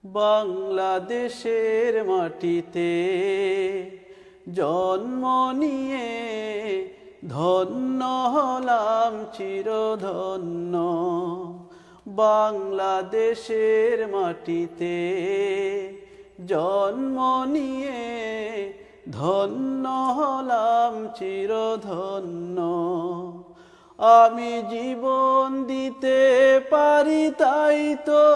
বাংলাদেশের মাটিতে জন্ম নিয়ে ধন্য হলাম চিরধন্য। বাংলাদেশের মাটিতে জন্ম নিয়ে ধন্য হলাম চিরধন্য। আমি জীবন দিতে পারি তাই তো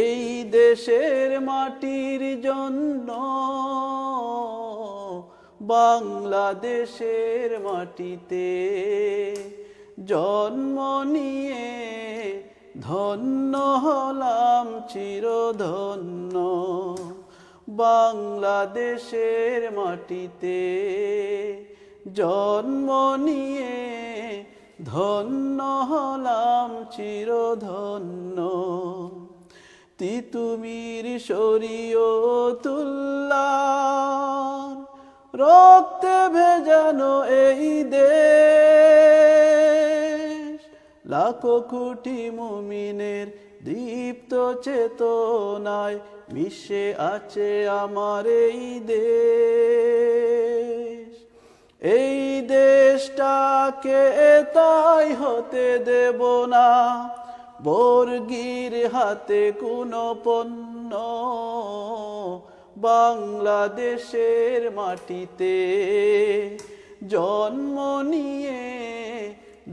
এই দেশের মাটির জন্য। বাংলাদেশের মাটিতে জন্ম নিয়ে ধন্য হলাম চিরধন্য। বাংলাদেশের মাটিতে জন্ম নিয়ে ধন্য হলাম চিরধন্য। তিতুমীর শরীয়তুল্লাহর রক্তে ভেজানো এই দেশ, লাখো কোটি মুমিনের দীপ্ত চেতনায় মিশে আছে আমার এই দেশ। এই দেশটাকে তাই হতে দেব না বর্গীর হাতে কোনো পণ্য। বাংলাদেশের মাটিতে জন্ম নিয়ে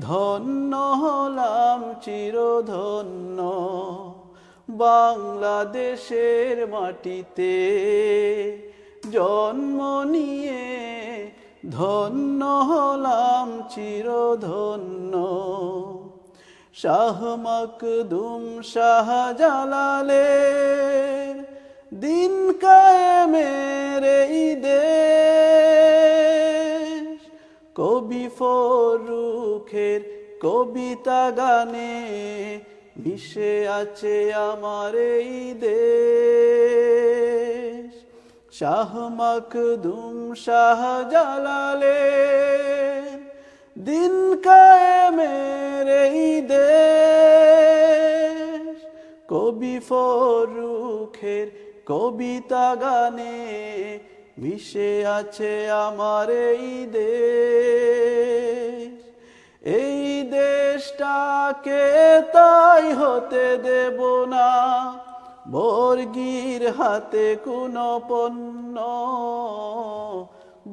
ধন্য হলাম চিরধন্য। বাংলাদেশের মাটিতে জন্ম নিয়ে ধন্য হলাম চিরধন্য। শাহ মখদুম শাহজালালের দিন কায়েমের এই দেশ, কবি ফরুখের কবিতা গানে মিশে আছে আমার এই দেশ। শাহ মখদুম শাহজালালের দিন কায়েমের এই দেশ, কবি ফরুখের কবিতা গানে মিশে আছে আমার এই দেশ। এই দেশটাকে তাই হতে দেব না বর্গীর হাতে কোনো পণ্য।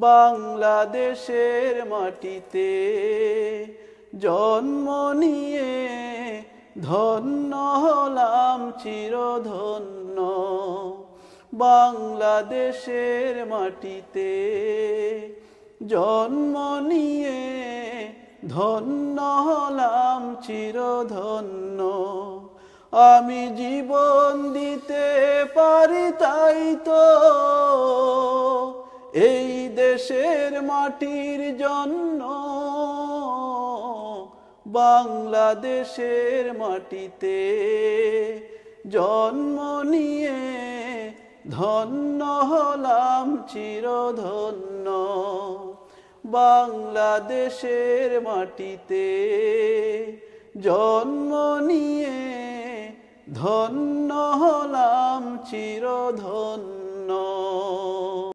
বাংলাদেশের মাটিতে জন্ম নিয়ে ধন্য হলাম চিরধন্য। বাংলাদেশের মাটিতে জন্ম নিয়ে ধন্য হলাম চিরধন্য। আমি জীবন দিতে পারি তাই তো এই দেশের মাটির জন্য। বাংলাদেশের মাটিতে জন্ম নিয়ে ধন্য হলাম চিরধন্য। বাংলাদেশের মাটিতে জন্ম নিয়ে ধন্য হলাম চিরধন্য।